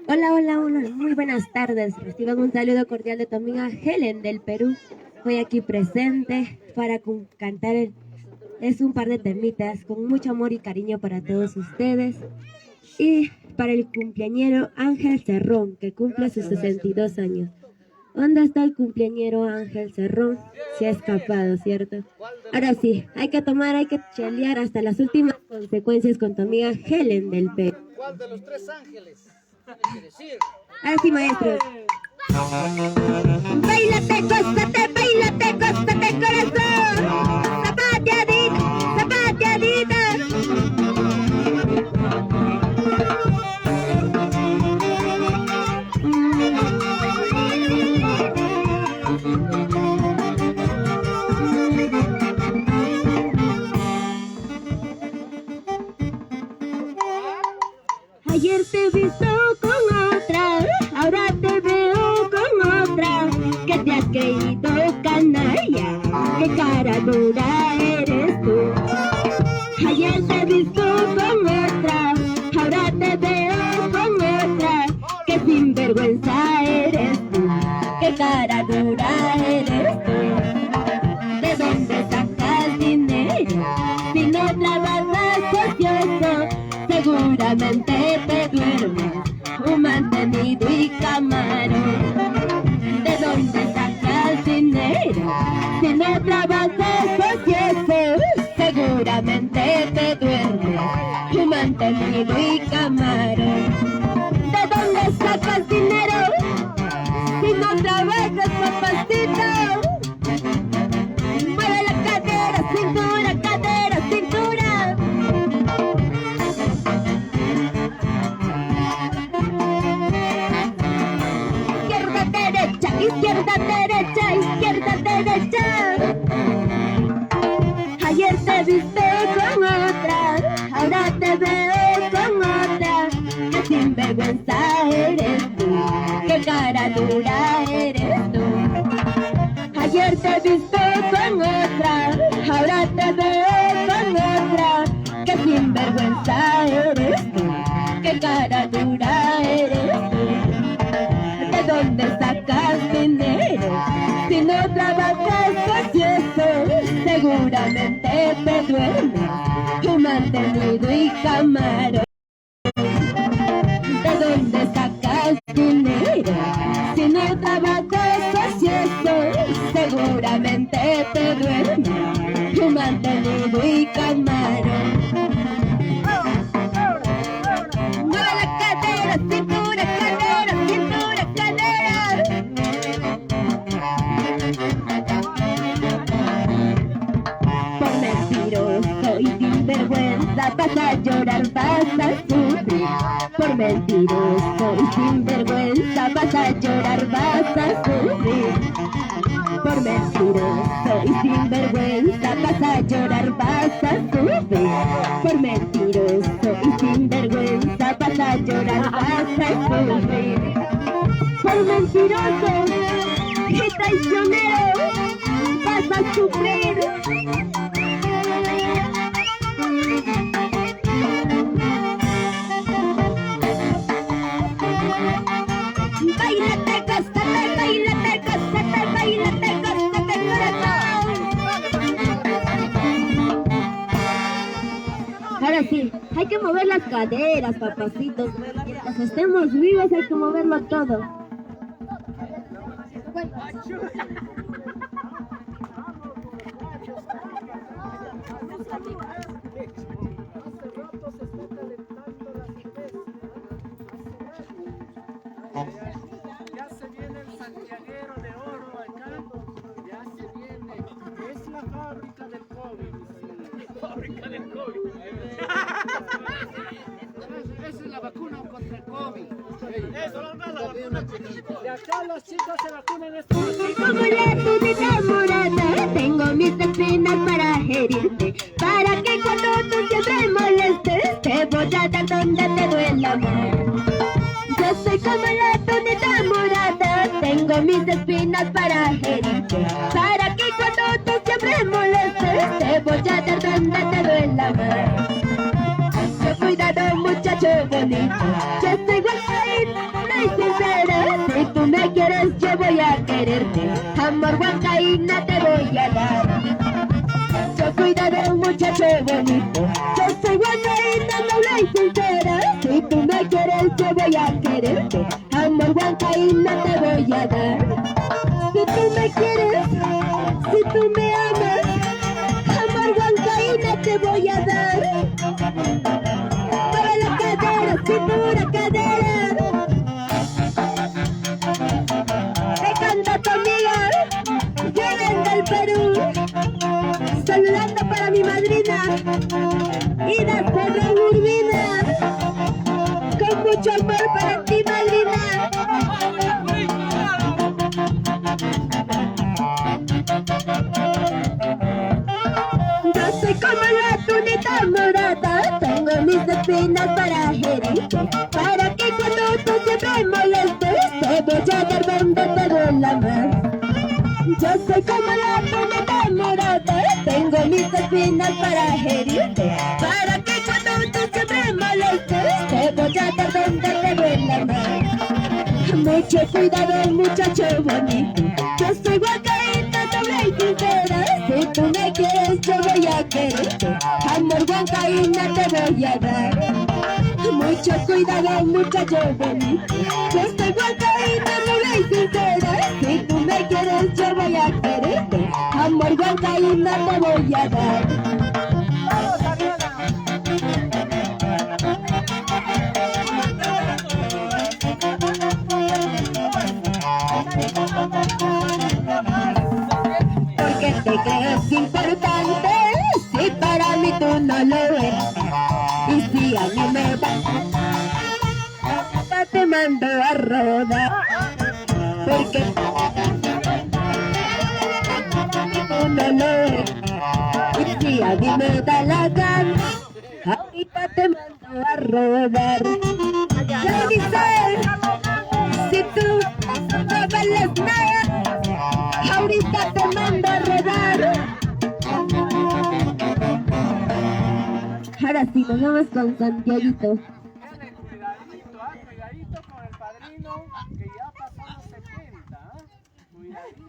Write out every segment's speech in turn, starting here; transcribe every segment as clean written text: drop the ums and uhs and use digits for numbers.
Hola, hola, hola, muy buenas tardes. Reciban un saludo cordial de tu amiga Helen del Perú. Hoy aquí presente para cantar es un par de temitas con mucho amor y cariño para todos ustedes. Y para el cumpleañero Ángel Cerrón, que cumple sus 62 años. ¿Dónde está el cumpleañero Ángel Cerrón? Se ha escapado, ¿cierto? Ahora sí, hay que tomar, hay que chelear hasta las últimas consecuencias con tu amiga Helen del Perú. ¿Cuál de los tres ángeles? Ahora sí, maestros. Báilate, gózate, corazón. Zapateadita, zapateadita. Ayer te he visto con otra, ahora te veo con otra. ¿Qué te has creído, canalla? ¿Qué cara dura eres tú? Ayer te he visto con otra, ahora te veo con otra. ¿Qué sinvergüenza eres tú? ¿Qué cara dura eres tú? ¿De dónde sacas dinero? Si no trabajas ocioso, seguramente te duermes, un mantenido y camarón. ¿De dónde sacas dinero? Si no trabajas ocioso, seguramente te duermes, un mantenido y camarón. ¿De dónde sacas dinero? Si no trabajas, papacito. Mueve la cadera, cintura, cadera, cintura. Izquierda, derecha, izquierda, derecha. Ayer te viste con otra, ahora te veo con otra. Qué sinvergüenza eres tú, qué cara dura eres tú. Ayer te viste con otra, ahora te veo con otra. Qué sinvergüenza eres tú, qué cara dura eres tú. ¿De dónde sacas dinero? Si no trabajas ocioso, seguramente te duermes, un mantenido y camarón. ¿De dónde sacas dinero? Si no trabajas ocioso, seguramente te duermes, un mantenido y camarón. Mueve la cadera, cintura, cadera, cintura, cadera. Por mentiroso y sinvergüenza vas a llorar, vas a sufrir. Por mentiroso y sinvergüenza vas a llorar, vas a sufrir. Por mentiroso y sinvergüenza vas a llorar, vas a sufrir. Por mentiroso y sinvergüenza vas a llorar, vas a sufrir. Por mentiroso y traicionero vas a sufrir. Báilate, gózate, báilate, gózate, báilate, gózate, corazón. Ahora sí, hay que mover las caderas, papacitos. Mientras estemos vivos hay que moverlo todo. Ya se viene el santiaguero de oro acá, ya se viene, es la fábrica del COVID. Fábrica del COVID. Esa es la vacuna contra el COVID. Eso, la vacuna. De acá los chicos se vacunan estos. Como la tú enamorada, tengo mis espinas para herirte, para que cuando tú siempre molestes, te voy a dar donde te duele el amor. Yo soy como la tunita morada, tengo mis espinas para herirte, para que cuando tú siempre molestes, te voy a dar donde te duela más. Cuidado muchacho bonito, yo soy guacaína y sincera, si tú me quieres yo voy a quererte, amor guacaína te voy a dar. Yo cuidado muchacho bonito, yo soy guacaína noble y sincera, si tú me quieres yo voy a quererte, amor guacaína te voy a dar. Si tú me quieres, si tú me amas, amor guacaína te voy a dar. Cintura, cadera. Te canta tu amiga, vienen del Perú, saludando para mi madrina, Ida Cerro Urbina, con mucho amor para ti, madrina. Yo soy como la tunita morada, tengo mis espinas para herirte, para que cuando tú siempre molestes, te voy a dar donde te duela más. Yo soy como la tunita morada, tengo mis espinas para herirte, para que cuando tú siempre molestes, te voy a dar donde te duela más. Mucho cuidado muchacho bonito, yo soy guacaína noble y sincera, si tú me quieres yo voy a quererte, amor guacaína te voy a dar. Mucho cuidado muchacho bonito, yo soy guacaína noble y sincera, si tú me quieres yo voy a quererte, amor guacaína te voy a dar. ¡Vamos, Ariana! Porque te crees importante, si para mí tú no lo eres, y si a mí me va, te mando a rodar. Porque tú no lo eres, y si a mí me da la gana, ahorita te mando a rodar. ¿Qué dices? Si tú no vales nada, ahorita te mando a rodar. Ahora sí, nos vamos con Santiaguito. Cuidadito con el padrino, que ya pasó los 70, ¿ah? Cuidadito.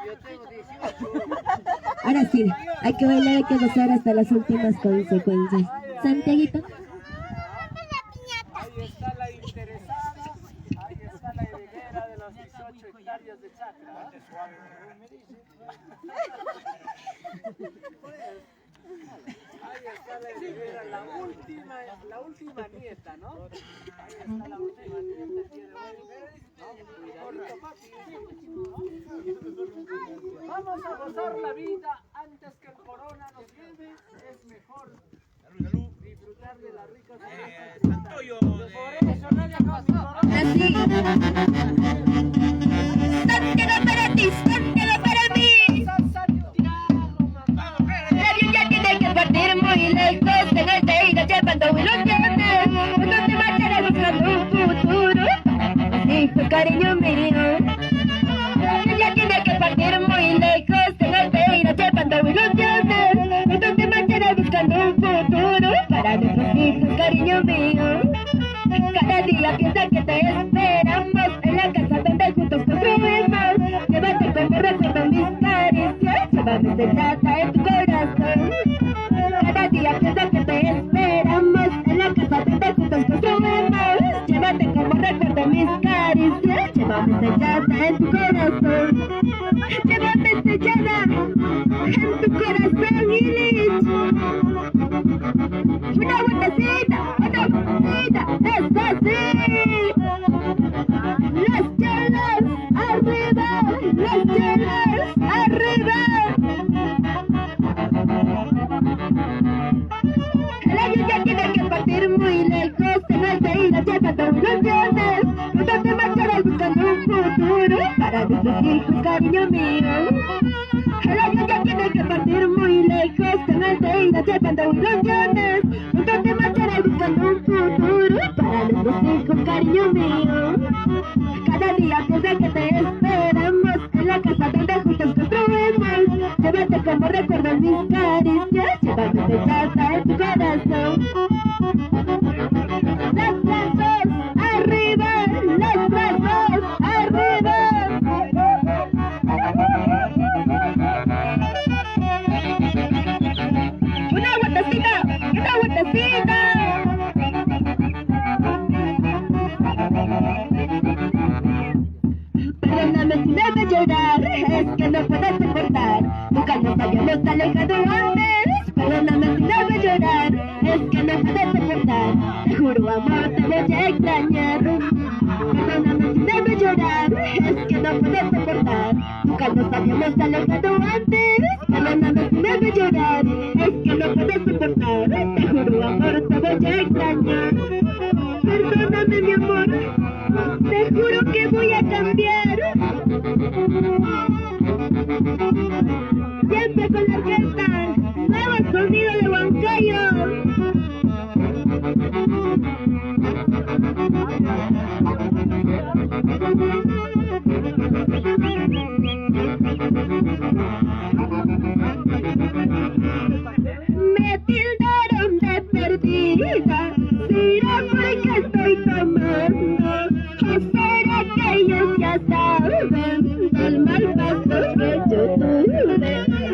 Yo tengo 18. Ahora sí, hay que bailar, hay que gozar hasta las últimas consecuencias. Santiaguito. Ahí está la interesada, ahí está la heredera de las 18 hectáreas de chacra. Ahí está la heredera, la última nieta, ¿no? Ahí está la última nieta el día de hoy. Vamos a gozar la vida antes que el corona nos lleve, es mejor disfrutar de la rica salud. Por eso nadie acaba sin corona. Así. Santiago para ti, Santiago para mí. El avión ya tiene que partir muy lejos, tenés que ir llevando ilusiones, no te marcharás buscando un futuro, hijo cariño mío. El avión ya tiene que partir muy lejos, tenés que ir llevando ilusiones, no te marcharás buscando un futuro para nuestros hijos cariño mío. Cada día piensa que te esperamos en la casa donde juntos construimos. Llévate como recuerdo mis caricias, llévame sentada en tu corazón. Cada día piensa que te esperamos en la casa donde juntos construimos. Llévate como recuerdo mis caricias, llévame sellada en tu corazón. Llévame sellada en tu corazón, Ilich. Una vueltecita, es así. Las chelas arriba, las chelas arriba. El avión ya tiene que partir muy lejos, tenés que ir llevando ilusiones, no te marcharás buscando un futuro para nuestros hijos, cariño mío. El avión ya tiene que partir muy lejos, tenés que ir llevando ilusiones, no te marcharás buscando un futuro para tus hijos, cariño mío. Cada día piensa que te esperamos en la casa donde juntos construimos. Llévate como recuerdo mis caricias, llévame de casa en tu corazón. Los brazos arriba, los brazos arriba. Una vueltecita, una vueltecita. Perdóname si me hago llorar, es que no puedo soportar. Nunca nos habíamos alejado antes. Perdóname si me hago llorar, es que no puedo soportar. Te juro amor, te voy a extrañar. Perdóname si me hago llorar, es que no puedo soportar. Nunca nos habíamos alejado antes. Perdóname si me hago llorar, es que no puedo soportar. Te juro amor, te voy a extrañar. Perdóname mi amor, te juro que voy a cambiar. Siempre con la orquesta, nuevo sonido de Huancayo. Me tildaron de perdida, dirá por qué estoy tomando. ¿O será que ellos ya saben del mal paso que yo tuve?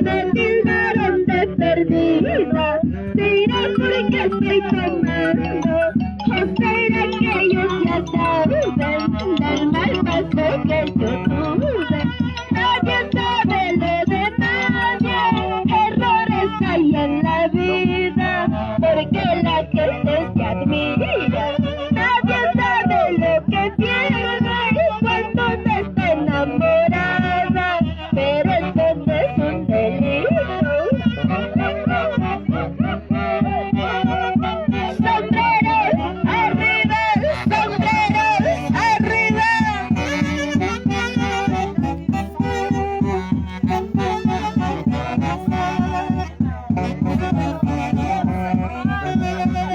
Me tildaron de perdida, dirá por qué estoy tomando. ¿O será que ellos ya saben del mal paso que yo tuve? Nadie sabe lo de nadie, errores hay en la vida, porque la gente se admira. Nadie sabe lo que pierde cuando no está enamorada, pero eso no es un delito. Sombreros arriba, sombreros arriba.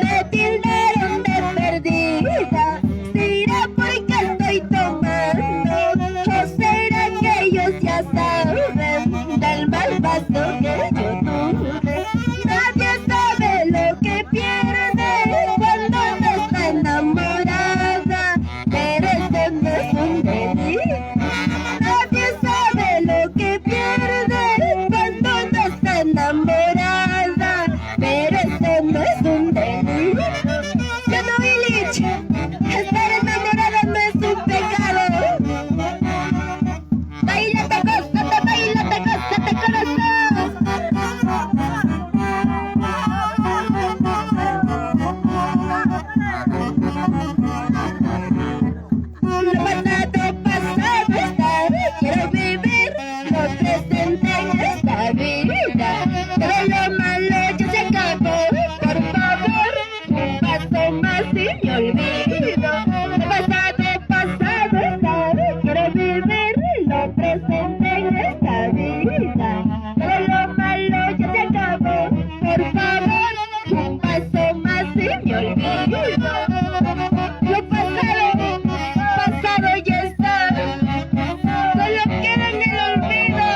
Me tildaron de perdida, dirá por qué estoy tomando. ¿O será que ellos ya saben del mal paso que yo tuve? Nadie sabe lo que pierde cuando no está enamorada, pero eso no es un delito. Nadie sabe lo que pierde cuando no está enamorada, pero eso no es un delito. Yo no, Illich, estar enamorada no es un pecado. Bailate, gózate, corazón. Lo pasado, pasado está, quiero vivir lo presente en esta vida. Todo lo malo ya se acabó, por favor, un paso más y me olvido. Lo pasado, pasado está, quiero vivir lo presente en esta vida. Todo lo malo ya se acabó, por favor, un paso más y me olvido. Lo pasado, pasado ya está, solo queda en el olvido.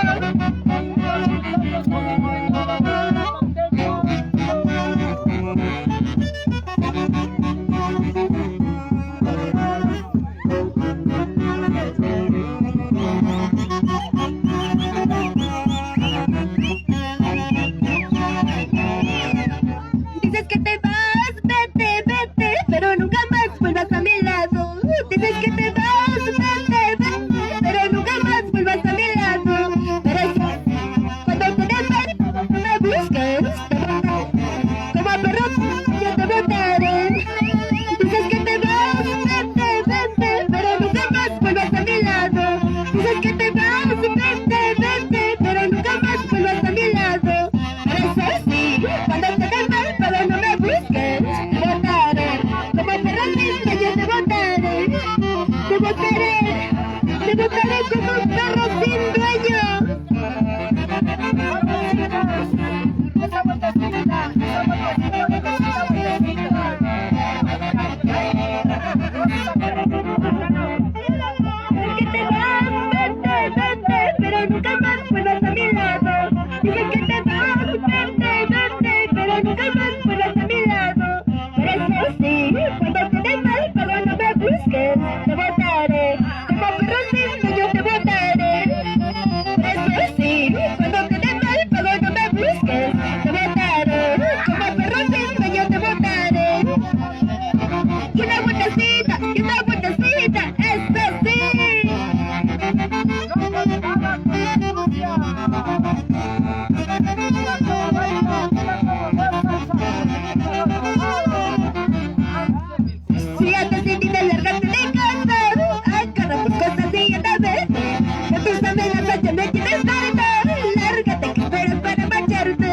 Si ya decidiste largarte de casa, agarra tus cosas y anda a verte. Que tus amenazas ya me tienes harta. Lárgate, que esperas para marcharte.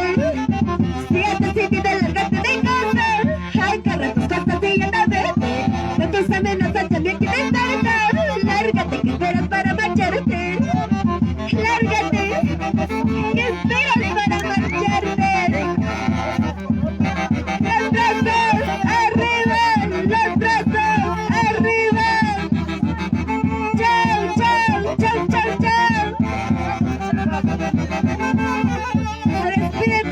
Si ya decidiste largarte de casa, agarra tus cosas y anda a verte. Que tus amenazas ya me tienes harta. Lárgate, que esperas para marcharte. Lárgate, que esperas para marcharte. Los brazos arriba, los brazos arriba. Chau, chau, chau, chau, chau. Se despide